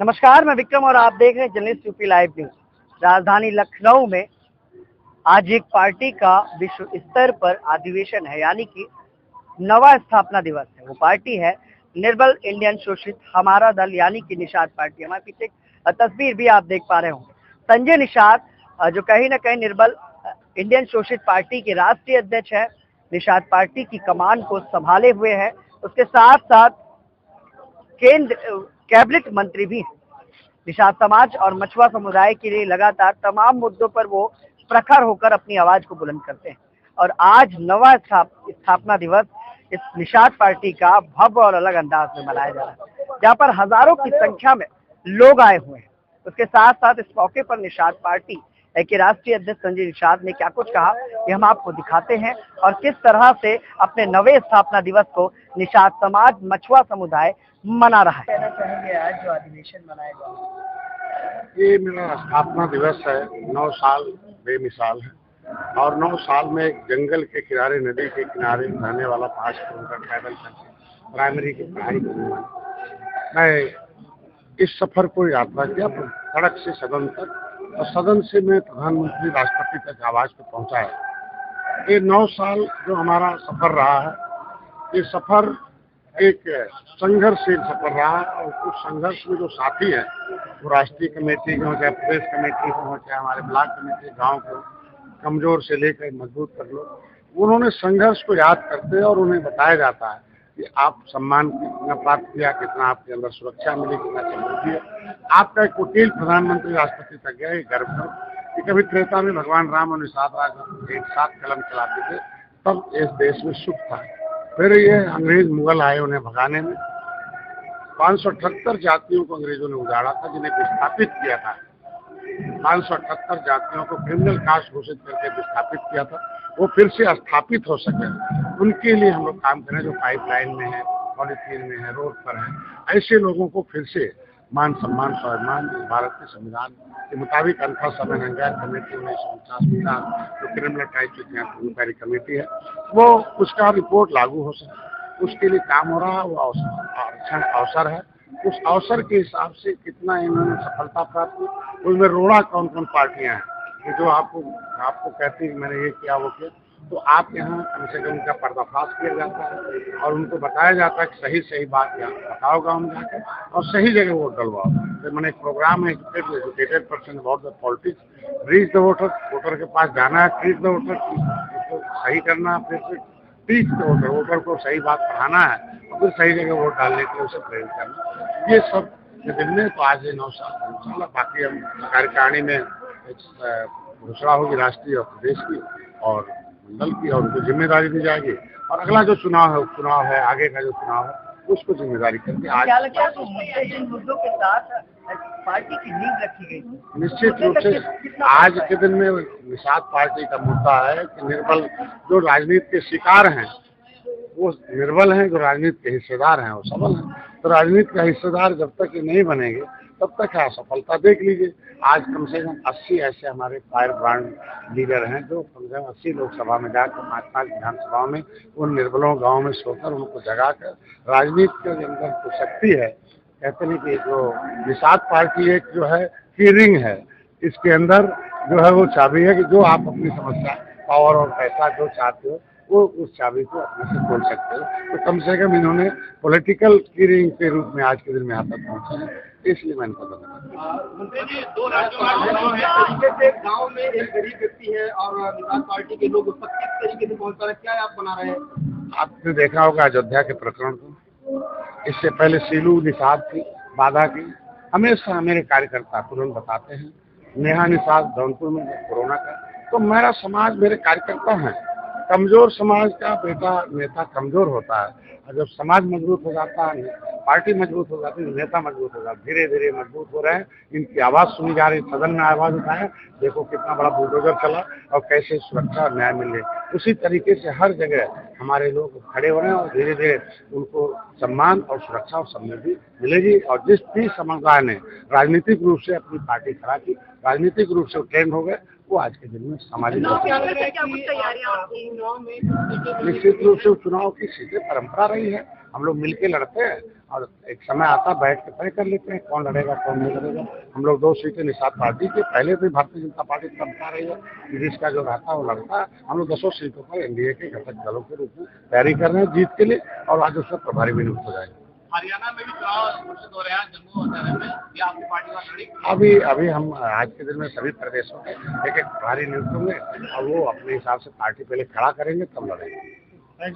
नमस्कार, मैं विक्रम और आप देख रहे हैं जर्नलिस्ट यूपी लाइव न्यूज। राजधानी लखनऊ में आज एक पार्टी का विश्व स्तर पर अधिवेशन है, यानी कि नवा स्थापना दिवस है। वो पार्टी है निर्बल इंडियन शोषित हमारा दल, यानी कि निषाद पार्टी। हमारे पीछे एक तस्वीर भी आप देख पा रहे होंगे। संजय निषाद जो कहीं ना कहीं निर्बल इंडियन शोषित पार्टी के राष्ट्रीय अध्यक्ष है, निषाद पार्टी की कमान को संभाले हुए है। उसके साथ साथ केंद्र कैबिनेट मंत्री भी हैं। निषाद समाज और मछुआ समुदाय के लिए लगातार तमाम मुद्दों पर वो प्रखर होकर अपनी आवाज को बुलंद करते हैं। और आज नवा स्थापना दिवस इस निषाद पार्टी का भव्य और अलग अंदाज में मनाया जा रहा है, जहाँ पर हजारों की संख्या में लोग आए हुए हैं। उसके साथ साथ इस मौके पर निषाद पार्टी के राष्ट्रीय अध्यक्ष संजय निषाद ने क्या कुछ कहा, ये हम आपको दिखाते हैं। और किस तरह से अपने नवे स्थापना दिवस को निषाद समाज मछुआ समुदाय मना रहा है। कहना चाहेंगे आज जो अधिवेशन मनाएगा, ये मेरा स्थापना दिवस है। 9 साल बेमिसाल है और 9 साल में एक जंगल के किनारे, नदी के किनारे रहने वाला 5 किलोमीटर पैदल करके प्राइमरी की पढ़ाई करने वाला मैं इस सफर को यात्रा किया, सड़क से सदन तक और सदन से मैं प्रधानमंत्री राष्ट्रपति तक आवाज पे पहुंचा है। ये 9 साल जो हमारा सफर रहा है, ये सफर एक संघर्षशील सफर रहा और उस संघर्ष में जो साथी हैं, वो राष्ट्रीय कमेटी हो, चाहे प्रदेश कमेटी हो, चाहे हमारे ब्लॉक कमेटी, गांव को कमजोर से लेकर मजबूत कर लो, उन्होंने संघर्ष को याद करते हैं और उन्हें बताया जाता है कि आप सम्मान कितना प्राप्त किया, कितना आपके अंदर सुरक्षा मिली, कितना समृद्धि है। आपका एक वकील प्रधानमंत्री राष्ट्रपति तक गया, ये गर्व करो कि कभी त्रेता में भगवान राम और निषाद राज एक साथ कलम चलाते थे, तब इस देश में सुख था। फिर ये अंग्रेज मुगल आए उन्हें भगाने में। 578 जातियों को अंग्रेजों ने उजाड़ा था, जिन्हें विस्थापित किया था। 578 जातियों को क्रिमिनल कास्ट घोषित करके विस्थापित किया था, वो फिर से स्थापित हो सके, उनके लिए हम लोग काम करें। जो पाइपलाइन में है, पॉलिथीन में है, रोड पर है, ऐसे लोगों को फिर से मान सम्मान स्वाभिमान भारत के संविधान के मुताबिक अल्फा समय नंगार कमेटी 1949 जो क्रिमिनल ट्राइब्यूनल कमेटी है, वो उसका रिपोर्ट लागू हो सके, उसके लिए काम हो रहा है। वो अच्छा अवसर है। उस अवसर के हिसाब से कितना इन्होंने सफलता प्राप्त की, उसमें रोड़ा कौन कौन पार्टियां हैं जो आपको कहती है मैंने ये किया वो किया, तो आप यहाँ कम से कम उनका पर्दाफाश किया जाता है और उनको बताया जाता है कि सही बात यहाँ बताओ गाँव में जाकर और सही जगह वोट डलवाओ। तो मैंने एक प्रोग्राम है educated person about the politics, reach the voter, voter के पास जाना है, ट्रीट द वोटर, उसको सही करना, फिर से टीच द वोटर, वोटर को सही बात पढ़ाना है और फिर सही जगह वोट डालने के लिए उसे प्रेरित करना। ये सब दिन में तो आज 9 साल बाकी हम कार्यकारिणी में घोषणा होगी राष्ट्रीय और प्रदेश की और मंडल की, और उनको जिम्मेदारी दी जाएगी। और अगला जो चुनाव है आगे का जो चुनाव है उसको जिम्मेदारी करके आज क्या लगता है जिन मुद्दों के साथ पार्टी की नींव रखी गई, निश्चित रूप से आज के दिन में निषाद पार्टी का मुद्दा है कि निर्बल जो राजनीति के शिकार हैं वो निर्बल हैं, जो राजनीति के हिस्सेदार हैं वो सबल हैं। तो राजनीति का हिस्सेदार जब तक ये नहीं बनेंगे तब तक असफलता देख लीजिए। आज कम से कम 80 ऐसे हमारे फायर ब्रांड लीडर हैं जो कम से कम 80 लोकसभा में जाकर 5 विधानसभाओं में उन निर्बलों गाँव में सोकर उनको जगाकर राजनीति के अंदर जो शक्ति है, कहते नहीं कि जो निषाद पार्टी एक जो है की रिंग है, इसके अंदर जो है वो चाबी है कि जो आप अपनी समस्या पावर और पैसा जो चाहते हो वो उस चाबी को अपने से खोल सकते हो। तो कम से कम इन्होंने पॉलिटिकल की रिंग के रूप में आज के दिन में यहाँ तक पहुँचे हैं, इसलिए मैंने पता मंत्री जी, 2 तरीके से गांव में एक गरीब व्यक्ति है और निषाद पार्टी के लोग उस तक किस तरीके से पहुंच पा रहे हैं, क्या आप बना रहे हैं? आपने देखा होगा अयोध्या के प्रकरण को, इससे पहले सीलू निषाद थी, बाधा की, हमेशा मेरे कार्यकर्ता तुरंत बताते हैं। नेहा निषाद जौनपुर में कोरोना का, तो मेरा समाज मेरे कार्यकर्ता हैं। कमजोर समाज का बेटा नेता कमजोर होता है और जब समाज मजबूत हो जाता है, पार्टी मजबूत हो जाती है, नेता मजबूत हो जाता है। धीरे धीरे मजबूत हो रहे हैं, इनकी आवाज सुनी जा रही, सदन में आवाज उठाए, देखो कितना बड़ा बुलडोजर चला और कैसे सुरक्षा और न्याय मिले। उसी तरीके से हर जगह हमारे लोग खड़े हो रहे हैं और धीरे धीरे उनको सम्मान और सुरक्षा और समृद्धि मिलेगी। और जिस भी समुदाय ने राजनीतिक रूप से अपनी पार्टी खड़ा की, राजनीतिक रूप से ट्रेंड हो गए, वो आज के दिन में सामाजिक निश्चित रूप से चुनाव की सीधे परंपरा रही है। हम लोग मिलके लड़ते हैं और एक समय आता बैठ के तय कर लेते हैं कौन लड़ेगा कौन नहीं लड़ेगा। हम लोग 2 सीटें निषाद पार्टी के पहले भी भारतीय जनता पार्टी तब बता रही है कि जिसका जो रहता है वो लड़ता है। हम लोग 10 सीटों पर एनडीए के घटक दलों के रूप में तैयारी कर रहे हैं जीत के लिए और आज उसमें प्रभारी भी नियुक्त हो जाएंगे। हरियाणा में भी चुनाव घोषित हो रहे हैं, जम्मू हरियाणा में, या आपकी पार्टी वहाँ लड़ी? अभी हम आज के दिन में सभी प्रदेशों में एक प्रभारी नियुक्त होंगे और वो अपने हिसाब से पार्टी पहले खड़ा करेंगे तब लड़ेंगे।